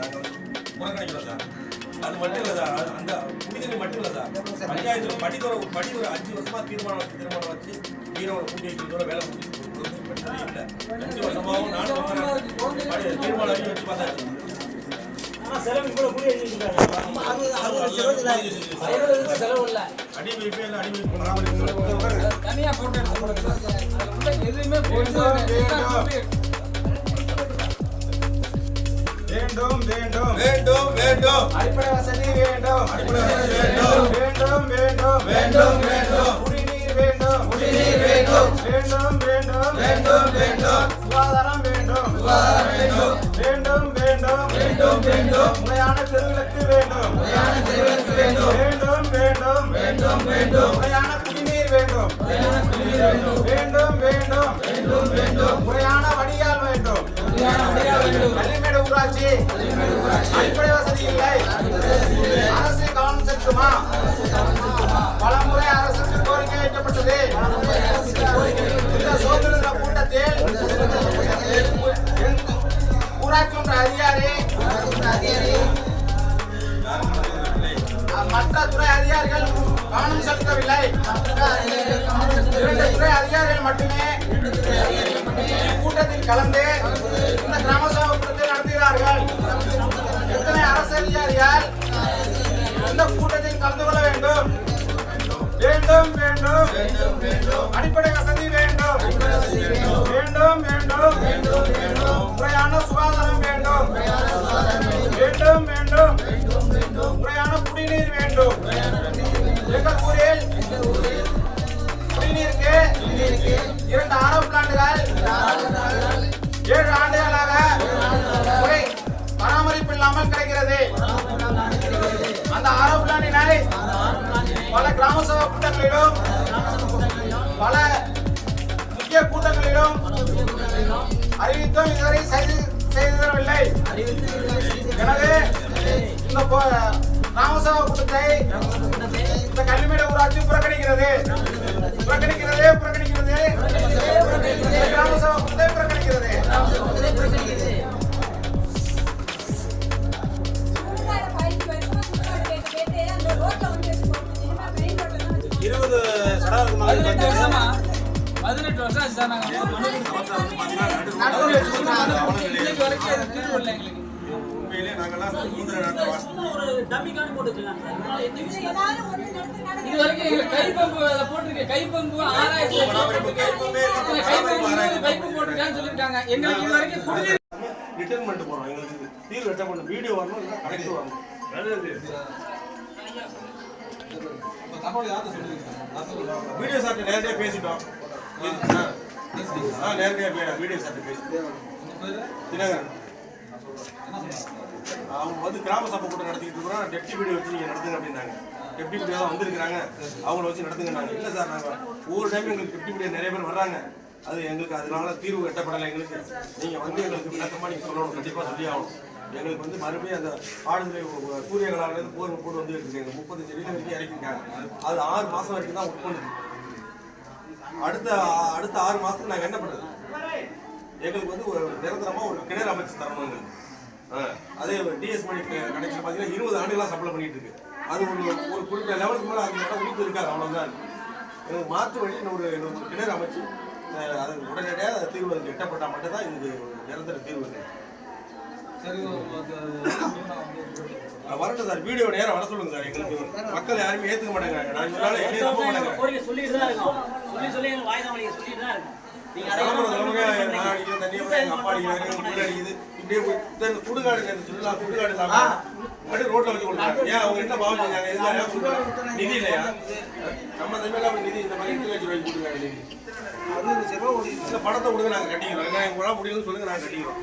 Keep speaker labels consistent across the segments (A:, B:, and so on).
A: நாங்கள் புறக்கணிக்கிறோம் சார். அது மட்டும் இல்லை சார், அந்த குடிநீர் மட்டும் இல்லை சார், பஞ்சாயத்தில் படித்துறை 5 வருஷமாக தீர்மானம் வச்சு நீரோட கூட்டி வைக்கிறதோட வேலை முடிச்சு இல்லை. 5 வருஷமாகவும் 4 தீர்மானம் வச்சு பார்த்தாச்சு.
B: செலவு இவ்வளவு கூடி செலவு இல்லை.
A: அடிமைப்பே இல்லை, அடிமைப்பு
B: தனியாக போட்டு எதுவுமே
C: வேண்டும் வேண்டும்
A: வேண்டும் வேண்டும்
C: அடிப்படை வசதி வேண்டும்
A: வேண்டும்
C: வேண்டும் வேண்டும்
A: வேண்டும் வேண்டும்
C: குடிநீர் வேண்டும்
A: குடிநீர் வேண்டும்
C: வேண்டும் வேண்டும்
A: வேண்டும் வேண்டும்
C: சுகாதாரம் வேண்டும்
A: சுகாதாரம் வேண்டும்
C: வேண்டும் வேண்டும்
A: வேண்டும் வேண்டும்
C: முறையான தெருவிளக்கு வேண்டும்
A: முறையான தெருவிளக்கு வேண்டும்
C: வேண்டும் வேண்டும்
A: வேண்டும் வேண்டும்
C: முறையான குடிநீர் வேண்டும்
A: முறையான குடிநீர் வேண்டும்
C: வேண்டும் வேண்டும்
A: வேண்டும் வேண்டும்
C: முறையான வடிகால் வேண்டும்
A: முறையான வடிகால் வேண்டும்
C: கள்ளிமேடு ஊராட்சி அடிப்படை வசதி இல்லை. அரசு கவனம் செலுத்துமா? பலமுறை அரசுக்கு கோரிக்கை வைக்கப்பட்டது. இந்த சுதந்திர கூட்டத்தில் ஊராட்சி ஒன்ற அதிகாரி மற்ற துறை அதிகாரிகள் கவனம் செலுத்தவில்லை. 2 துறை அதிகாரிகள் மட்டுமே கூட்டத்தில் கலந்து இந்த கிராம சபை கூட்டத்தை நடத்துகிறார்கள். எத்தனை அரசு அதிகாரிகள் இந்த கூட்டத்தில் கலந்து கொள்ள வேண்டும்? வேண்டும் வேண்டும் அடிப்படை வசதி வேண்டும் வேண்டும் வேண்டும் முறையான சுகாதாரம் வேண்டும் வேண்டும் வேண்டும் முறையான குடிநீர் வேண்டும். எங்கள் ஊரில் குடிநீருக்கு 2 ஆரோ பிளான்ட்டுகள் 7 ஆண்டுகளாக முறை பராமரிப்பு இல்லாமல் கிடைக்கிறது. அந்த ஆரோ பிளான்ட்டினை பல கிராம சபை கூட்டங்களிலும் பல முக்கிய கூட்டங்களிலும் அறிவித்தும் இதுவரை செய்து தரவில்லை. எனவே இந்த கிராம சபை கூட்டத்தை இந்த கள்ளிமேடு ஊராட்சி புறக்கணிக்கிறது. கிராம சபை கூட்டத்தை புறக்கணிக்கிறது.
A: 20 சடங்குக்கு மேல
B: 18 வருஷம் ஆச்சு சார். நாங்கள்
A: உண்மையிலே நாங்கெல்லாம் சுதந்திர நாட்டை
B: இது வரைக்கும் எங்களுக்கு கைப்பம்பு போட்டிருக்கேன். கைப்பம்பு 6000 கைப்பம்பு போட்டிருக்கான்னு சொல்லியிருக்காங்க. எங்களுக்கு இது வரைக்கும் குடிநீர்
A: ரிட்டர்ன் பண்ணிட்டு போறோம். எங்களுக்கு தீர்வு ரிட்டர்ன் பண்ண வீடியோ வரணும், இல்லை கலெக்டர் வரணும். வீடியோ சார்ட்ட நேரடியாக பேசிட்டோம். நேரடியாக வீடியோ சார்ட்ட பேசிட்டோம். தினகரன் அவங்க வந்து கிராம சபை கூட்டம் நடத்திக்கிட்டு இருக்கிறோம். டெப்டி வீடியோ வச்சு நீங்கள் நடத்துங்க அப்படின்னாங்க. டெப்டி வீடியோ தான் வந்திருக்கிறாங்க, அவங்கள வச்சு நடத்துங்கன்னாங்க. இல்லை சார், நாங்கள் ஒவ்வொரு டைம் எங்களுக்கு டெப்டி வீடியோ நிறைய பேர் வர்றாங்க. அது எங்களுக்கு அதனால தீர்வு எட்டப்படலை. எங்களுக்கு நீங்கள் வந்து எங்களுக்கு விளக்கமாக நீங்கள் சொல்லணும், கண்டிப்பாக சொல்லி ஆகணும். எங்களுக்கு வந்து மறுபடியும் அந்த ஆடுதுறை சூரியகலாவிலேருந்து போட்டு வந்து எடுத்துருக்காங்க. 35 அடி வரைக்கும் இறக்கிருக்காங்க. அது 6 மாதம் வரைக்கும் தான் ஒர்க் பண்ணுது. அடுத்த 6 மாதத்துக்கு நாங்கள் என்ன பண்ணுறது? எங்களுக்கு வந்து ஒரு நிரந்தரமாக ஒரு கிணறு அமைச்சு தரணும் எங்களுக்கு. அதே டிஎஸ் மணி கனெக்ஷன் பார்த்தீங்கன்னா 20 ஆண்டுகளாக சப்ளை பண்ணிட்டு இருக்கு. அது ஒரு குறிப்பிட்ட லெவலுக்கு மேலே அது இடம் உறுப்பு இருக்காது, அவ்வளோதான். எனக்கு மாற்று வழி ஒரு கிணறு அமைச்சு அது உடனடியாக தீர்வு எட்டப்பட்டால் மட்டும்தான் இது நிரந்தர தீர்வு. வரட்டும் சார், வீடியோ நேரம் வர சொல்லுங்க சார். எங்களுக்கு மக்கள் யாருமே ஏற்றுக்க மாட்டேங்கிறாங்க. நான் சொன்னாலும் என்னைய நம்ப மாட்டேங்கிறேன்.
D: சொல்லிட்டு தான் இருக்கோம். சொல்லி எங்களுக்கு வாய்தா வழியை சொல்லிட்டு தான் இருக்கோம். சுடுகாடு ரோட்ல வச்சு கொடுத்தாங்க. ஏன் அவங்க என்ன பாவம் செஞ்சாங்க? நிதி இல்லையா? நம்ம தமிழ்ல நிதி இந்த மாதிரி 8 லட்சம் ரூபாய்க்கு கொடுக்குறாங்க நிதி. இந்த படத்தை கொடுங்க, நாங்கள் கட்டிக்கிறோம். எங்களால் முடியும்னு சொல்லுங்க, நாங்கள் கட்டிக்கிறோம்.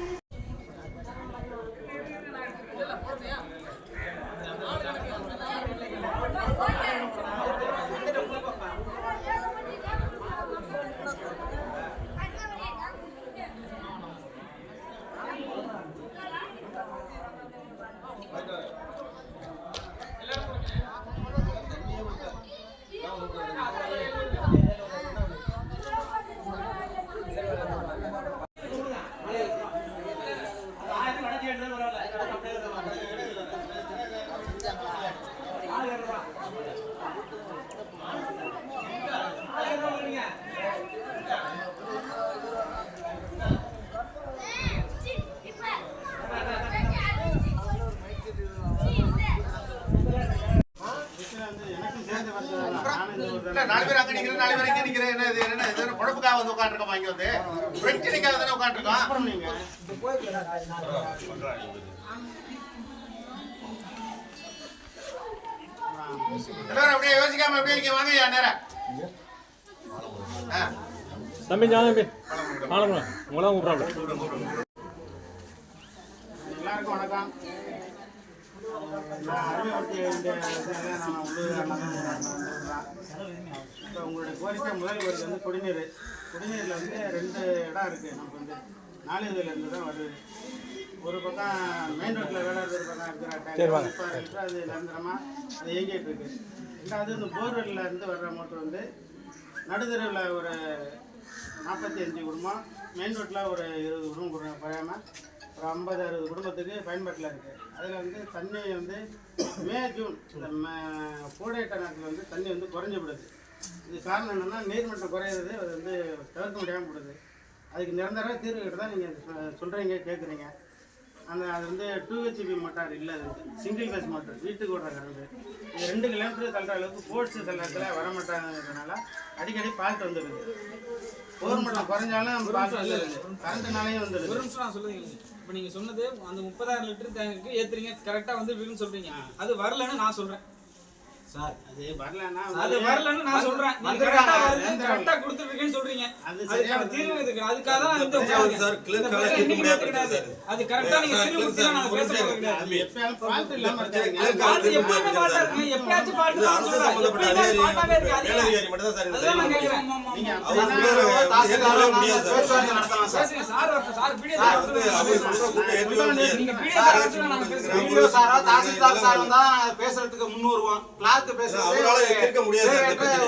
C: 4 பேர் அங்க நிக்கிறேன் 4 பேர் இங்க நிக்கிறேன் என்ன இது பொழப்புக்காக வந்து உட்கார்ந்திருக்கோம் இங்க வந்து பிரச்சனைக்காக தானே உட்கார்ந்திருக்கோம் அப்புறம் நீங்க எல்லாரும் அப்படியே யோசிக்காம அப்படியே இங்க வாங்க ஐயா நேரா
E: தம்பி தம்பி ஆளுங்க உங்களாம் கூப்பிட்றாங்க
C: எல்லாருக்கும் வணக்கம் இப்போ உங்களுடைய கோரிக்கை முதல் கோரிக்கை வந்து குடிநீரில் வந்து 2 இடம் இருக்குது நமக்கு வந்து 4 இதுலேருந்து தான் வருது ஒரு பக்கம் மெயின் ரோட்டில் வேலை ஒரு பக்கம் இருக்கிற அது நிரந்தரமாக அது இயங்கிட்டு இருக்கு ரெண்டாவது இந்த போர்வெல்லில் இருந்து வர்ற மோட்டர் வந்து நடுத்தருவில் ஒரு 45 குடும்பம் மெயின் ரோட்டில் ஒரு 20 குடும்பம் குறையாமல் ஒரு 50-60 குடும்பத்துக்கு பயன்பாட்டில் இருக்குது அதில் வந்து தண்ணி வந்து மே ஜூன் இந்த கோடையிட்ட நேரத்தில் வந்து தண்ணி வந்து குறைஞ்சப்படுது இது காரணம் என்னென்னா நீர்மட்டம் குறையிறது அது வந்து தவிர்க்க முடியாமல் போடுது அதுக்கு நிரந்தர தீர்வு கிட்ட தான் நீங்கள் சொல்கிறீங்க கேட்குறீங்க அது வந்து 2 HP மோட்டார் இல்லை அது சிங்கிள் ஃபேஸ் மோட்டர் வீட்டுக்கு ஓடுற கரண்ட் இது 2 கிலோமீட்டர் தள்ளுற அளவுக்கு ஃபோர்ஸ் சில இடத்துல வரமாட்டாங்கிறதுனால அடிக்கடி ஃபால்ட் வந்துடுது போர் மட்டம் குறைஞ்சாலும் கரண்ட்னாலேயும் வந்துடுது.
B: ஒரு நிமிஷம் நான் சொல்லுங்க. இப்போ நீங்கள் சொன்னது அந்த 30,000 லிட்டர் டேங்குக்கு ஏற்றுறீங்க கரெக்டாக வந்து விரும்பு சொல்கிறீங்க அது வரலன்னு நான் சொல்கிறேன்
C: சார் அது வரலன்னா
B: நான் சொல்றேன் நீங்க கரெக்ட்டா கொடுத்துருக்கீங்கன்னு சொல்றீங்க அதுக்கான தீர்வு இருக்கு அதுக்காக தான் இந்த
D: சார் கிளர்க்கால கேட்க முடியாது
B: அது கரெக்ட்டா நீங்க தீர்வு கொடுத்தா நான் பேச போறேன்
C: அது எப்பயாலும் ஃபால்ட் இல்லாம இருக்காங்க
B: அது எப்பவுமே ஃபால்ட் இருக்கு எப்பயாச்சும் ஃபால்ட் இருக்கு
D: அரசு சம்பந்தப்பட்ட அதிகாரி மட்டும் தான் சார் இந்த
B: அதான் நான் கேக்குறேன்
C: நீங்க
D: அவர் தாசில்தாரே முடியாது
C: பேச்சுவார்த்தை நடத்தலாம் சார்
B: சார் வீடியோ
D: அவர் சொல்ற கூட்ட ஏத்துக்க முடியாது
B: நீங்க வீடியோ சார் நாங்க பேசுறோம்
C: வீடியோ சாரா தாசில்தார் சார் வந்தா நாங்க பேசுறதுக்கு முன் வருவோம் கிளார்க் பேசுறது
D: அவரால கேட்க முடியாது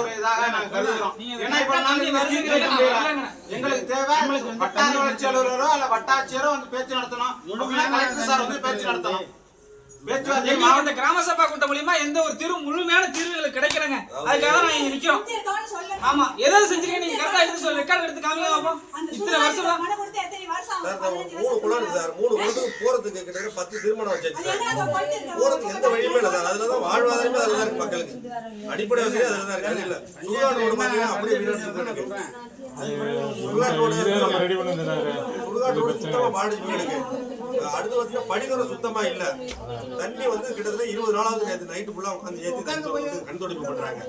C: ஒரு இதாக நாங்க கருதுறோம் ஏன்னா இப்ப நாங்க இந்த தீர்வு வைக்க முடியல எங்களுக்கு தேவை வட்டார வளர்ச்சி அலுவலரோ அல்ல வட்டாட்சியரோ வந்து பேச்சு நடத்தணும் முழுமையா கலெக்டர் சார் வந்து பேச்சு நடத்தணும் பேச்சுவார்த்தை
B: மாவட்ட கிராம சபா கூட்டம் மூலமா எந்த ஒரு தீர்வு முழுமையான தீர்வுகள் கிடைக்கிறங்க அதுக்காக நான் இங்க நிக்கிறோம். ஆமா ஏதாவது செஞ்சிருக்கீங்க நீங்க கரெக்டா எடுத்து சொல்ல ரெக்கார்ட் எடுத்து காமிங்க பாப்போம். இத்தனை வருஷம்
D: சார் நம்ம 3 குளம் இருக்கு சார் 3 குளத்துக்கு போறதுக்கு கிட்டத்தட்ட 10 தீர்மானம் வச்சாச்சு சார் போறதுக்கு எந்த வழியுமே இல்லை சார் அதுல தான் வாழ்வாதாரமே அதுல தான் இருக்கு மக்களுக்கு அடிப்படை வசதி அதுல தான் இருக்கு இல்ல சுடுகாடு ரோடு பாத்தீங்கன்னா அப்படியே வீடு இருக்கு சுடுகாடு ரோடு சுத்தமா பாடிச்சு இருக்கு அடுத்து வந்து படிக்கிற சுத்தமா இல்ல தண்ணி வந்து கிட்டத்தட்ட 20 நாளாவது நேற்று நைட்டு ஃபுல்லா உட்காந்து ஏற்றி கண் துடைப்பு பண்றாங்க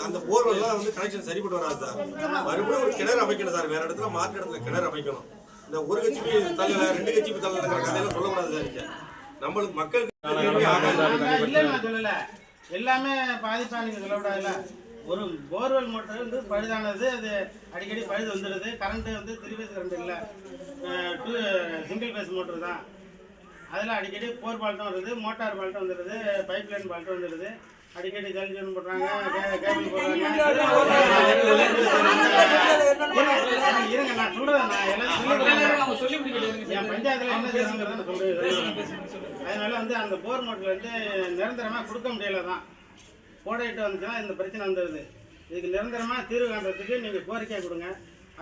D: அந்த போர்வெல்லாம் வந்து கனெக்ஷன் சரிப்பட்டு வராது சார் மறுபடியும் ஒரு கிணறு அமைக்கணும் சார் வேற இடத்துல மாற்று இடத்துல கிணறு அமைக்கணும் இந்த ஒரு கட்சிக்கு தள்ளல 2 கட்சிக்கு தள்ளல கதையெல்லாம் சொல்லக்கூடாது சார் நம்மளுக்கு மக்களுக்கு
C: இல்ல சொல்லல எல்லாமே பாதிப்பா நீங்க சொல்லக்கூடாதுல்ல ஒரு போர்வெல் மோட்டர் வந்து பழுதானது அது அடிக்கடி பழுது வந்துடுது கரண்ட் வந்து 3 ஃபேஸ் கரண்ட் இல்லை சிங்கிள் ஃபேஸ் மோட்டர் தான் அதில் அடிக்கடி போர் பால்ட்டும் வருது மோட்டார் பால்ட்டும் வந்துடுது பைப் லைன் பால்ட்டும் வந்துடுது அடிக்கடி ஜல்ஜன் போடுறாங்க கேபிள் போடுறாங்க இருங்க நான் சொல்றேன் நான் எல்லாத்தையும் சொல்லி என் பஞ்சாயத்தில் என்ன செய்யணுங்கிறத சொல்றேன் அதனால வந்து அந்த போர் மோட்டர் வந்து நிரந்தரமாக கொடுக்க முடியல தான் போடையிட்டு வந்துச்சுன்னா இந்த பிரச்சனை வந்துடுது இதுக்கு நிரந்தரமாக தீர்வு காண்றதுக்கு நீங்கள் கோரிக்கை கொடுங்க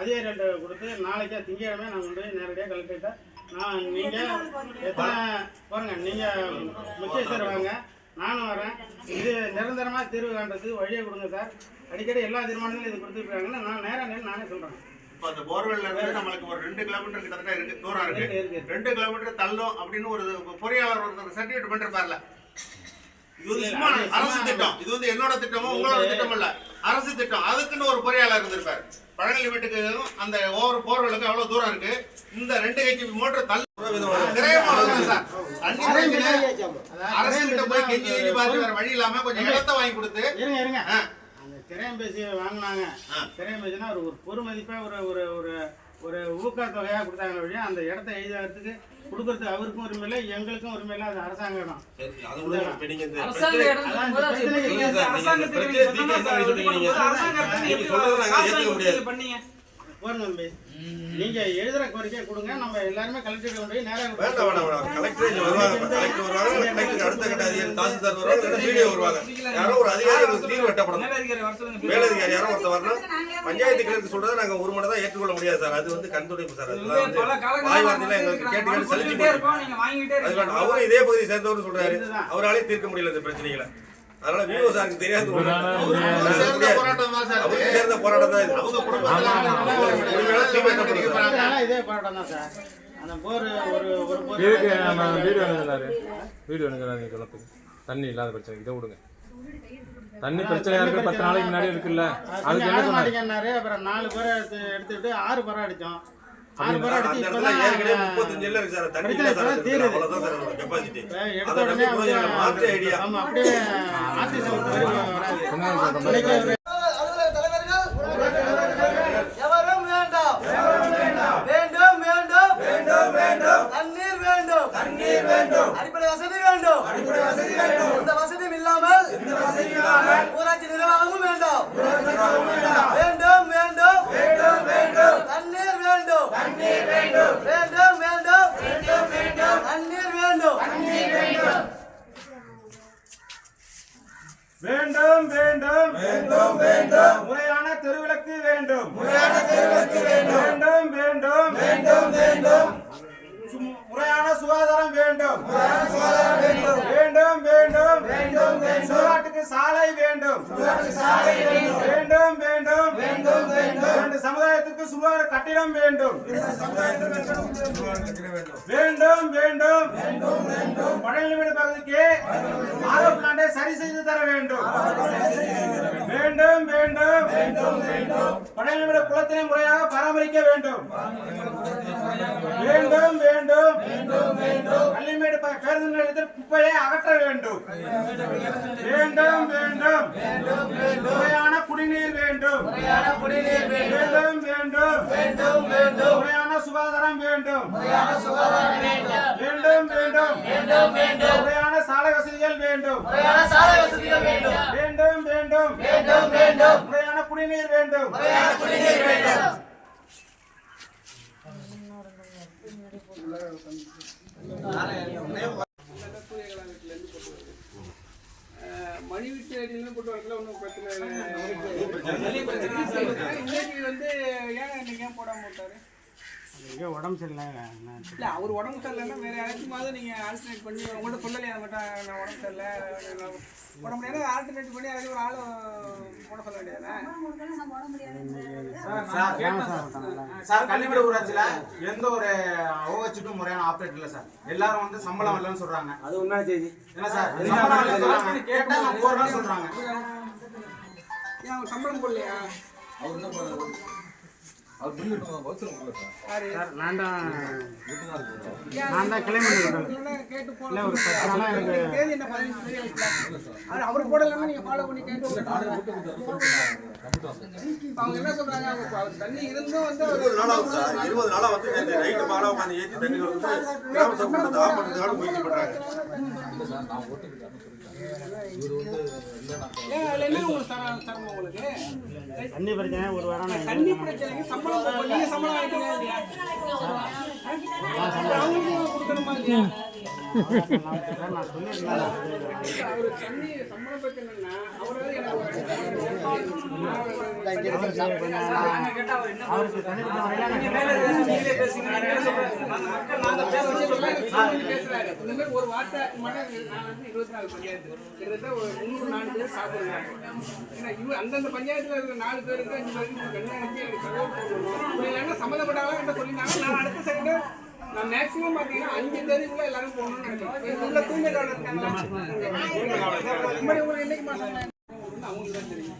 C: அதிகாரிகிட்ட கொடுத்து நாளைக்கே திங்கக்கிழமை நான் கொண்டு போய் நேரடியாக கலெக்டர்கிட்ட நான் நீங்கள் எத்தனை பாருங்க நீங்கள் முக்கியஸ்தர் வாங்க நானும் வரேன் இது நிரந்தரமாக தீர்வு காண்றதுக்கு வழியை கொடுங்க சார் அடிக்கடி எல்லா தீர்மானங்களும் இது கொடுத்துருக்காங்கன்னா நான் நேரம் நானே சொல்கிறேன் இப்போ அந்த போர்வெல்ல இருந்து நம்மளுக்கு ஒரு 2 கிலோமீட்டர் கிட்டத்தட்ட இருக்கு தூரம் இருக்கு 2 கிலோமீட்டர் தள்ளும் அப்படின்னு ஒரு பொறியாளர் ஒரு சர்டிஃபிகேட் பண்ணிருப்பார்ல இது வந்து சும்மா அரசு திட்டம் இது வந்து என்னோட திட்டமோ உங்களோட திட்டம் இல்ல அரசு திட்டம் அதுக்குன்னு ஒரு பொறியாளர் இருந்திருப்பார் பழனி வீட்டுக்கு அந்த ஒவ்வொரு போர்வெலுக்கு எவ்வளவு தூரம் இருக்கு இந்த 2 HP மோட்டர் தள்ளு சார் அரசு கிட்ட போய் கெஞ்சி பார்த்து வேற வழி இல்லாம கொஞ்சம் இடத்தை வாங்கி கொடுத்து இருங்க அந்த திரையம் பேசி வாங்கினாங்க திரையம் பேசினா ஒரு பொறுமதிப்பா ஒரு ஒரு ஒரு ஊக்கத்தொகையா கொடுத்தாங்க வழியா அந்த இடத்த எழுதுறதுக்கு கொடுக்கறது அவருக்கும் உரிமை இல்லை எங்களுக்கும் உரிமை இல்லை அது அரசாங்கம் தான் நீங்க எழுதுற கோரிக்கை கொடுங்க நம்ம எல்லாருமே கலெக்டர் கொண்டு போய் நேரா
D: கலெக்டர் வருவாங்க கலெக்டர் அடுத்த கட்ட அதிகாரி தாசில்தார் வருவாங்க வீடியோ வருவாங்க யாரோ ஒரு அதிகாரி தீர்வு வெட்டப்படணும் மேலதிகாரி யாரோ ஒருத்தர் வரணும் பஞ்சாயத்து கிளர்க்கு சொல்றதை நாங்க ஒரு மணி தான் ஏற்றுக்கொள்ள முடியாது சார் அது வந்து கண் துடைப்பு சார் அதெல்லாம் வந்து வாய் வார்த்தையில எங்களுக்கு கேட்டு சலிச்சு போயிருக்கு அவரும் இதே பகுதியை சேர்ந்தவர்னு சொல்றாரு அவராலே தீர்க்க முடியல இந்த பிரச்சனைகளை அதனால விவோ சாருக்கு தெரியாது
C: அவருக்கு சேர்ந்த போராட்டம் தான் சார் இது.
D: அவருக்கு சேர்ந்த போராட்டம் தான் இது.
C: அவங்க குடும்பத்துல
D: உரிமையாளர் தீர்மானிக்கப்படுது சார்.
C: இதெல்லாம் இதே போராட்டம் தான் சார். அந்த போர் ஒரு போர்
E: இதுக்கு நம்ம வீடியோ எடுக்கிறாரு வீடியோ எடுக்கிறாரு சொல்லத்துக்கு தண்ணி இல்லாத பிரச்சனை இதை விடுங்க. தண்ணி பிரச்சனையா இருக்கு 10 நாளைக்கு முன்னாடி இருக்குல்ல அதுக்கு என்ன சொன்னாரு?
C: மாட்டேங்கன்னாரு. அப்புறம் 4 பேரை எடுத்துக்கிட்டு 6 பேரை அடிச்சோம். 6 பேரை
D: அந்த
C: அடிச்சு
D: இடத்துல ஏற்கனவே
C: இப்பதான்
D: 35 இருக்கு சார். தண்ணி இல்ல சார். அவ்வளவுதான் சார் அதோட கெபாசிட்டி.
C: எடுத்த உடனே
D: மாற்று ஐடியா.
C: ஆமா அப்படியே ஆர்டிஸ்ட் வராது.
F: எவரும் வேண்டாம் வேண்டும் வேண்டும் வேண்டும் வேண்டும் தண்ணீர் வேண்டும் தண்ணீர் வேண்டும் அடிப்படை வசதி வேண்டும் அடிப்படை வசதி வேண்டும் இந்த வசதியும் இல்லாமல் ஊராட்சி நிர்வாகமும் வேண்டாம் வேண்டும் வேண்டும் வேண்டும் வேண்டும் தண்ணீர் வேண்டும் தண்ணீர் வேண்டும் வேண்டும் வேண்டும் வேண்டும் வேண்டும் தண்ணீர் வேண்டும் தண்ணீர் வேண்டும்
C: வேண்டும் வேண்டும் வேண்டும் வேண்டும் முறையான தெருவிளக்கு வேண்டும் முறையான தெருவிளக்கு வேண்டும் வேண்டும் வேண்டும் வேண்டும் முறையான சுகாதாரம் வேண்டும் முறையான சுகாதாரம் வேண்டும் வேண்டும் வேண்டும் வேண்டும் சுடுகாட்டுக்கு சாலை வேண்டும் சுடுகாட்டுக்கு சாலை வேண்டும் வேண்டும் வேண்டும் வேண்டும் வேண்டும் இந்த சமுதாயத்துக்கு சுகாதார கட்டிடம் வேண்டும் வேண்டும் வேண்டும் வேண்டும் வேண்டும் பழையமேடு பகுதிக்கு ஆரோ பிளான்டை சரி செய்து தர வேண்டும் வேண்டும் வேண்டும் வேண்டும் வேண்டும் பழையமேடு குளத்தினை முறையாக பராமரிக்க வேண்டும் வேண்டும் வேண்டும் வேண்டும் வேண்டும் பள்ளிமேடு பேருந்து நிலையத்தில் குப்பையை அகற்ற வேண்டும் வேண்டும் வேண்டும் முறையான குடிநீர் வேண்டும் முறையான குடிநீர் வேண்டும் வேண்டும் வேண்டும் வேண்டும் முறையான சுகாதாரம் வேண்டும் முறையான சுகாதாரம் வேண்டும் வேண்டும் வேண்டும் வேண்டும் முறையான சாலை வசதிகள் வேண்டும் முறையான சாலை வசதிகள் வேண்டும் வேண்டும் வேண்டும் வேண்டும் வேண்டும் முறையான குடிநீர் வேண்டும் முறையான குடிநீர் வேண்டும்
B: மணி விட்டு அடியிலும் போட்டு வரல ஒன்றும் பிரச்சனை இன்னைக்கு வந்து ஏன் இன்னைக்கு ஏன் போடாம விட்டாரு?
C: உடம்பு சரியில்லை.
B: இல்லை அவர் உடம்பு சரியில்லைன்னா வேற யாராச்சும் நீங்க ஆல்டர்னேட் பண்ணி உங்கள்கிட்ட சொல்லலையா மட்டும் நான் உடம்பு சரியில்லை போட முடியாது ஆல்டர்னேட் பண்ணி அதுக்கு ஒரு ஆள் போட சொல்ல வேண்டியதானே?
G: சார் கள்ளிவிட ஊராட்சியில எந்த ஒரு ஓஹெச்சுக்கும் முறையான ஆப்ரேட் இல்ல சார். எல்லாரும் வந்து சம்பளம் இல்லைன்னு சொல்றாங்க. அது உண்மை செய்தி என்ன சார்? சம்பளம் இல்லைன்னு சொல்றாங்க. கேட்டா போறேன்னு சொல்றாங்க.
B: ஏன் அவங்க சம்பளம் போடலையா?
C: நான் தான் கிளம்பி
B: கேட்டு
C: இல்லை ஒரு 10 நாளா எனக்கு
B: தேதி என்ன 15 தேதி ஆயிடுச்சுல அவர் போடலன்னா நீங்க ஃபாலோ பண்ணி கேட்டு அவங்க என்ன சொல்றாங்க அவர் தண்ணி இருந்தும் வந்து
D: 20 நாளா சார் 20 நாளா வந்து நைட்டு மாலை உட்காந்து ஏற்றி தண்ணி வந்து கிராம சமூகத்தை ஆஃப் பண்ணுறதுக்காக முயற்சி பண்றாங்க.
B: ஏன் அதுல என்ன உங்களுக்கு தரணும் உங்களுக்கு
C: தண்ணி பிரச்சனை ஒரு வாரம்
B: தண்ணி பிரச்சனைக்கு சம்பளம் நீங்க சம்பளம் ஆயிட்டீங்க இல்லையா? அவங்களுக்கு கொடுக்கணுமா இல்லையா?
C: நான் சொல்லியிருந்தேன்.
B: அவரு தண்ணி சம்பளம் பிரச்சனைன்னா அவரால்
C: அவருக்கு தண்ணி
B: பேசுறாரு இந்த மாதிரி ஒரு வார்த்தை மட்டும் நான் வந்து 24 பஞ்சாயத்து கிட்டத்தட்ட ஒரு 304 பேர் சாப்பிடுறாங்க. ஏன்னா இவங்க அந்தந்த பஞ்சாயத்துல இருக்கிற 4 பேருக்கு 5 பேருக்கு கண்காணிச்சு எனக்கு சப்போர்ட் பண்ணணும். இல்லைன்னா சம்மந்தப்பட்டாலும் என்கிட்ட சொல்லியிருந்தாங்க. நான் அடுத்த செகண்ட் நான் மேக்ஸிமம் பார்த்தீங்கன்னா 5 தேதிக்குள்ள எல்லாரும் போகணும்னு நினைக்கிறேன். உள்ள தூய்மை காவலர் இருக்காங்களா? உங்களுக்கு என்னைக்கு மாசம் அவங்களுக்கு தான் தெரியும்.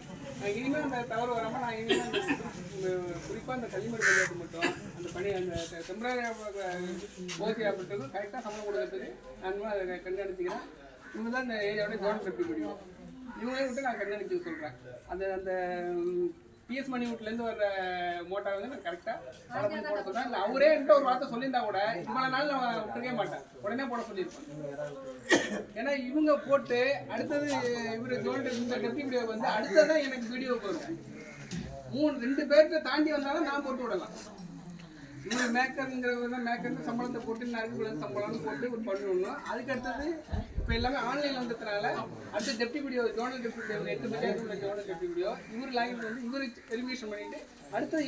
B: இனிமேல் அந்த தவறு வராமல் நான் இனிமேல் குறிப்பாக அந்த கள்ளிமேடு பஞ்சாயத்து மட்டும் அந்த பணி அந்த டெம்பரரி ஓகே அப்படின்றது கரெக்டாக சம்பளம் கொடுக்கறதுக்கு நான் அதை கண்காணிச்சிக்கிறேன். இவங்க தான் இந்த ஏரியாவோட ஜோன் எப்படி முடியும் இவங்களே விட்டு நான் கண்காணிச்சு சொல்கிறேன். அந்த அந்த பிஎஸ் மணி வீட்டிலேருந்து வர மோட்டார் வந்து நான் கரெக்டாக ஃபாலோ பண்ணி போட சொல்கிறேன். இல்லை அவரே என்கிட்ட ஒரு வார்த்தை சொல்லியிருந்தா கூட இவ்வளோ நாள் நான் விட்டுருக்கவே மாட்டேன், உடனே போட சொல்லியிருப்பேன். ஏன்னா இவங்க போட்டு அடுத்தது இவர் இந்த டெப்டி வந்து அடுத்ததான் எனக்கு வீடியோ போடுறேன். 2 பேர்கிட்ட தாண்டி வந்தாலும் நான் போட்டு விடலாம். இவர் மேக்கருங்கிறவங்க மேக்கருக்கு சம்பளத்தை போட்டு நறுக்கு சம்பளம்னு போட்டு ஒரு பண்ணணும். அதுக்கு அடுத்தது இப்போ எல்லாமே ஆன்லைன் வந்ததுனால அடுத்த deputy video zonal deputy video 8 panchayat zonal deputy video இவர் லாங்குவேஜ் வந்து இவர் வெரிஃபிகேஷன் பண்ணிட்டு அடுத்தது